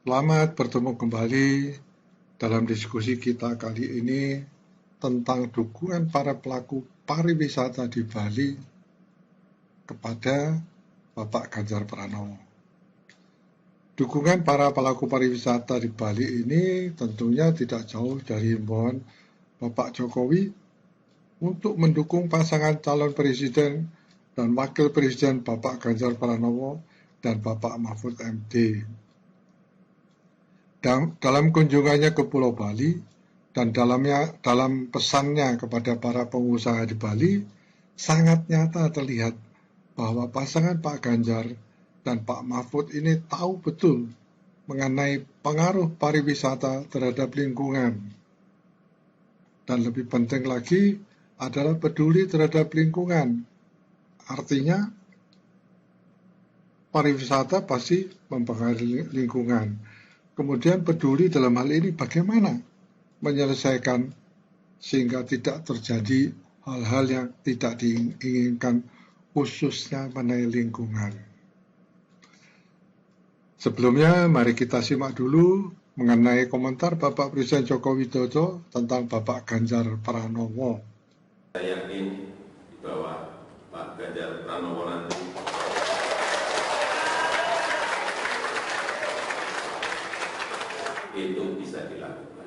Selamat bertemu kembali dalam diskusi kita kali ini tentang dukungan para pelaku pariwisata di Bali kepada Bapak Ganjar Pranowo. Dukungan para pelaku pariwisata di Bali ini tentunya tidak jauh dari himbauan Bapak Jokowi untuk mendukung pasangan calon presiden dan wakil presiden Bapak Ganjar Pranowo dan Bapak Mahfud MD. Dalam kunjungannya ke Pulau Bali dan dalam pesannya kepada para pengusaha di Bali, sangat nyata terlihat bahwa pasangan Pak Ganjar dan Pak Mahfud ini tahu betul mengenai pengaruh pariwisata terhadap lingkungan. Dan lebih penting lagi adalah peduli terhadap lingkungan. Artinya, pariwisata pasti mempengaruhi lingkungan. Kemudian peduli dalam hal ini bagaimana menyelesaikan sehingga tidak terjadi hal-hal yang tidak diinginkan khususnya mengenai lingkungan. Sebelumnya mari kita simak dulu mengenai komentar Bapak Presiden Joko Widodo tentang Bapak Ganjar Pranowo. Saya yakin bahwa Pak Ganjar Pranowo nanti itu bisa dilakukan.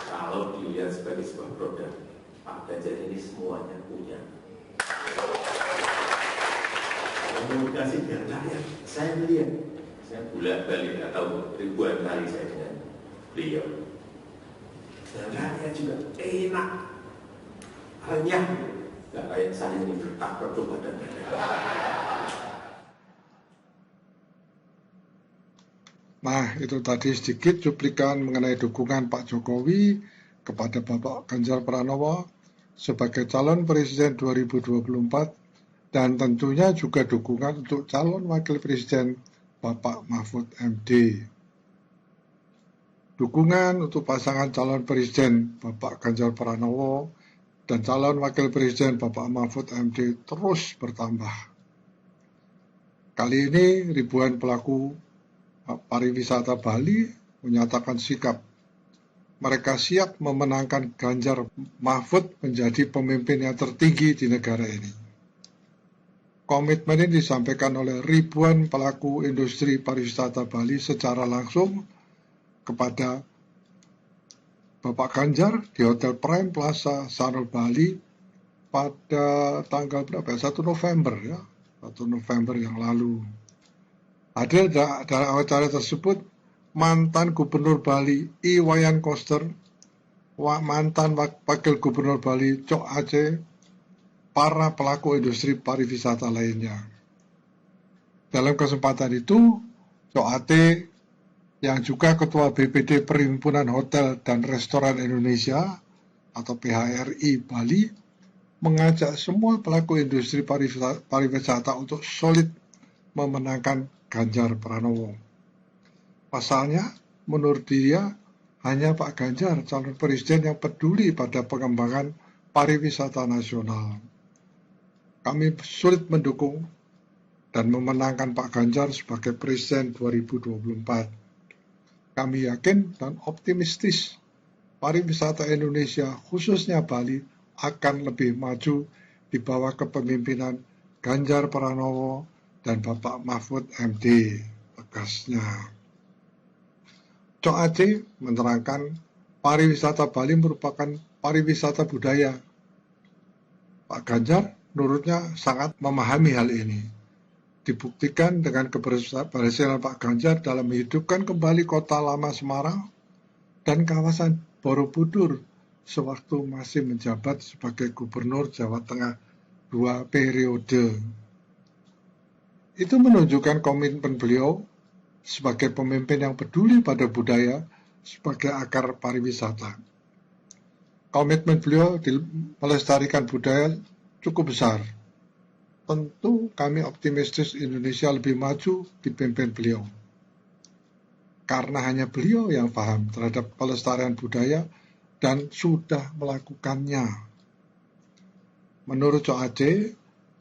Kalau dilihat sebagai sebuah produk, Pak Ganjar ini semuanya punya. Komunikasi dengan rakyat, saya melihat, saya bolak-balik atau ribuan kali saya dengan beliau. Dan rakyat juga enak, hanya nggak kayak saya ini tak produk dan Nah, itu tadi sedikit cuplikan mengenai dukungan Pak Jokowi kepada Bapak Ganjar Pranowo sebagai calon presiden 2024 dan tentunya juga dukungan untuk calon wakil presiden Bapak Mahfud MD. Dukungan untuk pasangan calon presiden Bapak Ganjar Pranowo dan calon wakil presiden Bapak Mahfud MD terus bertambah. Kali ini ribuan pelaku pariwisata Bali menyatakan sikap. Mereka siap memenangkan Ganjar Mahfud menjadi pemimpin yang tertinggi di negara ini. Komitmen ini disampaikan oleh ribuan pelaku industri pariwisata Bali secara langsung kepada Bapak Ganjar di Hotel Prime Plaza Sanur Bali pada tanggal berapa? 1 November ya, 1 November yang lalu. Hadir dalam acara tersebut mantan Gubernur Bali Iwayan Koster, mantan Wakil Gubernur Bali Cok Aceh, para pelaku industri pariwisata lainnya. Dalam kesempatan itu, Cok Aceh yang juga Ketua BPD Perhimpunan Hotel dan Restoran Indonesia atau PHRI Bali mengajak semua pelaku industri pariwisata untuk solid memenangkan Ganjar Pranowo. Pasalnya, menurut dia, hanya Pak Ganjar, calon presiden yang peduli pada pengembangan pariwisata nasional. Kami sulit mendukung dan memenangkan Pak Ganjar sebagai presiden 2024. Kami yakin dan optimistis pariwisata Indonesia, khususnya Bali, akan lebih maju di bawah kepemimpinan Ganjar Pranowo dan Bapak Mahfud MD, tegasnya. Cok Aceh menerangkan pariwisata Bali merupakan pariwisata budaya. Pak Ganjar menurutnya sangat memahami hal ini. Dibuktikan dengan keberhasilan Pak Ganjar dalam menghidupkan kembali kota lama Semarang dan kawasan Borobudur sewaktu masih menjabat sebagai Gubernur Jawa Tengah 2 periode. Itu menunjukkan komitmen beliau sebagai pemimpin yang peduli pada budaya sebagai akar pariwisata. Komitmen beliau melestarikan budaya cukup besar. Tentu kami optimistis Indonesia lebih maju dipimpin beliau. Karena hanya beliau yang paham terhadap pelestarian budaya dan sudah melakukannya. Menurut Cok Aceh,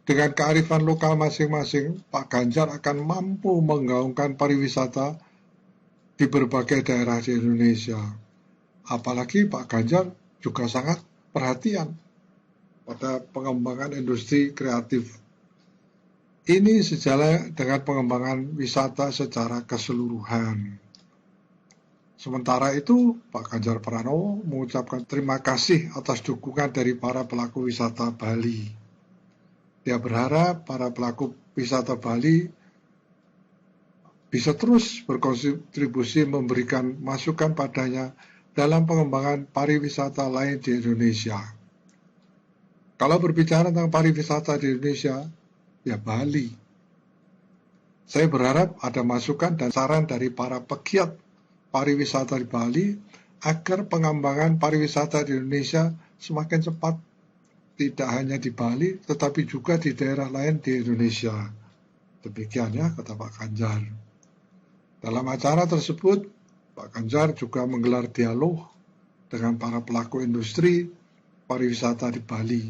Dengan kearifan lokal masing-masing, Pak Ganjar akan mampu menggaungkan pariwisata di berbagai daerah di Indonesia. Apalagi Pak Ganjar juga sangat perhatian pada pengembangan industri kreatif. Ini sejalan dengan pengembangan wisata secara keseluruhan. Sementara itu, Pak Ganjar Pranowo mengucapkan terima kasih atas dukungan dari para pelaku wisata Bali. Dia berharap para pelaku wisata Bali bisa terus berkontribusi memberikan masukan padanya dalam pengembangan pariwisata lain di Indonesia. Kalau berbicara tentang pariwisata di Indonesia, ya Bali. Saya berharap ada masukan dan saran dari para pegiat pariwisata di Bali agar pengembangan pariwisata di Indonesia semakin cepat, tidak hanya di Bali tetapi juga di daerah lain di Indonesia. Demikian ya kata Pak Ganjar. Dalam acara tersebut, Pak Ganjar juga menggelar dialog dengan para pelaku industri pariwisata di Bali.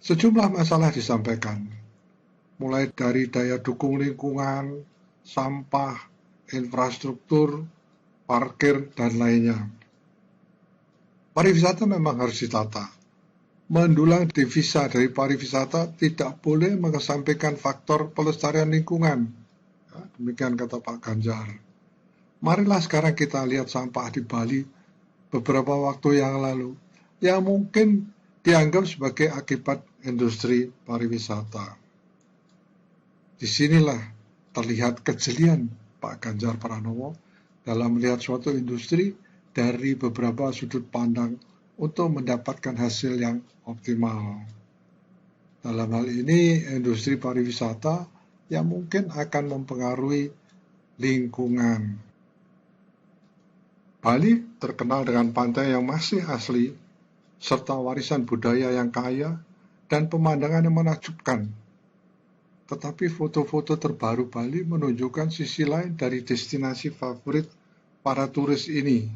Sejumlah masalah disampaikan, mulai dari daya dukung lingkungan, sampah, infrastruktur, parkir, dan lainnya. Pariwisata memang harus ditata. Mendulang devisa dari pariwisata tidak boleh mengesampingkan faktor pelestarian lingkungan. Ya, demikian kata Pak Ganjar. Marilah sekarang kita lihat sampah di Bali beberapa waktu yang lalu, yang mungkin dianggap sebagai akibat industri pariwisata. Disinilah terlihat kejelian Pak Ganjar Pranowo dalam melihat suatu industri dari beberapa sudut pandang untuk mendapatkan hasil yang optimal. Dalam hal ini, industri pariwisata yang mungkin akan mempengaruhi lingkungan. Bali terkenal dengan pantai yang masih asli, serta warisan budaya yang kaya dan pemandangan yang menakjubkan. Tetapi foto-foto terbaru Bali menunjukkan sisi lain dari destinasi favorit para turis ini.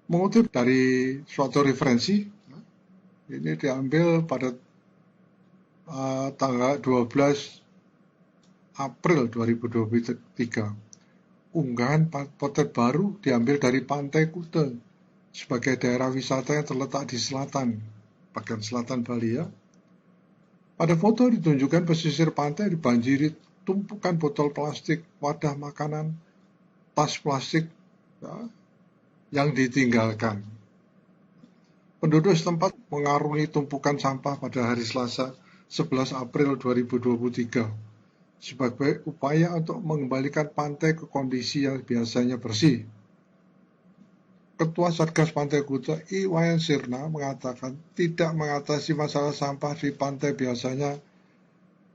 Mengutip dari suatu referensi, ini diambil pada tanggal 12 April 2023. Unggahan potret baru diambil dari Pantai Kuta sebagai daerah wisata yang terletak di selatan, bagian selatan Bali ya. Pada foto ditunjukkan pesisir pantai dibanjiri tumpukan botol plastik, wadah makanan, tas plastik ya, yang ditinggalkan. Penduduk setempat mengarungi tumpukan sampah pada hari Selasa 11 April 2023 sebagai upaya untuk mengembalikan pantai ke kondisi yang biasanya bersih. Ketua Satgas Pantai Kuta Iwayan Sirna mengatakan tidak mengatasi masalah sampah di pantai biasanya.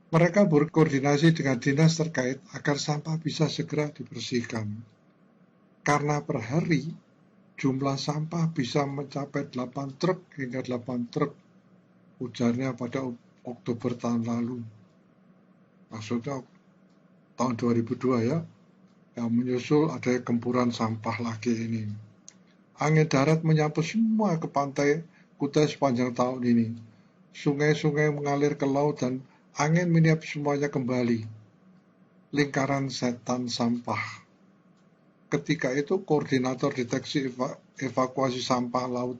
Mereka berkoordinasi dengan dinas terkait agar sampah bisa segera dibersihkan. Karena per hari jumlah sampah bisa mencapai 8 truk hingga 8 truk, ujarnya pada Oktober tahun lalu. Maksudnya tahun 2002 ya, yang menyusul ada gempuran sampah lagi ini. Angin darat menyapu semua ke pantai Kuta sepanjang tahun ini. Sungai-sungai mengalir ke laut dan angin meniup semuanya kembali. Lingkaran setan sampah. Ketika itu koordinator deteksi evakuasi sampah laut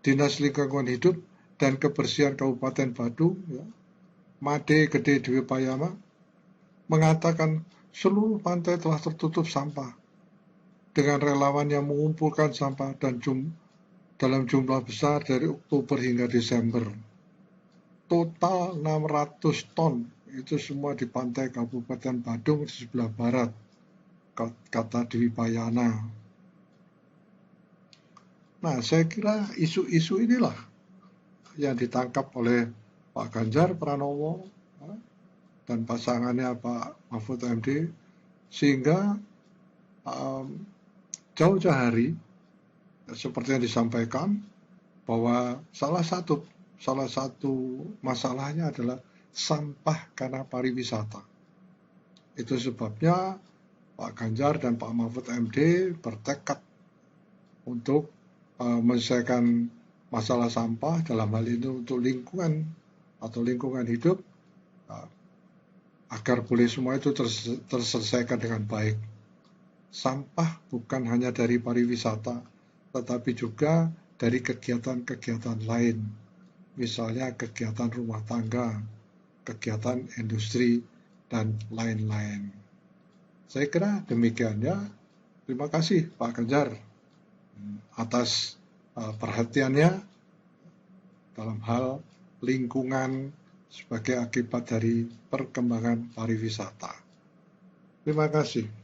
Dinas Lingkungan Hidup dan Kebersihan Kabupaten Badung ya, Made Gede Dwi Payama mengatakan seluruh pantai telah tertutup sampah dengan relawan yang mengumpulkan sampah dan dalam jumlah besar dari Oktober hingga Desember. Total 600 ton itu semua di pantai Kabupaten Badung di sebelah barat, kata Dwi Payana. Nah, saya kira isu-isu inilah yang ditangkap oleh Pak Ganjar Pranowo dan pasangannya Pak Mahfud MD, sehingga jauh-jauh hari seperti yang disampaikan bahwa salah satu masalahnya adalah sampah karena pariwisata. Itu sebabnya Pak Ganjar dan Pak Mahfud MD bertekad untuk menyelesaikan masalah sampah, dalam hal ini untuk lingkungan atau lingkungan hidup agar boleh semua itu terselesaikan dengan baik. Sampah bukan hanya dari pariwisata, tetapi juga dari kegiatan-kegiatan lain, misalnya kegiatan rumah tangga, kegiatan industri, dan lain-lain. Saya kira demikian ya. Terima kasih Pak Ganjar atas perhatiannya dalam hal lingkungan sebagai akibat dari perkembangan pariwisata. Terima kasih.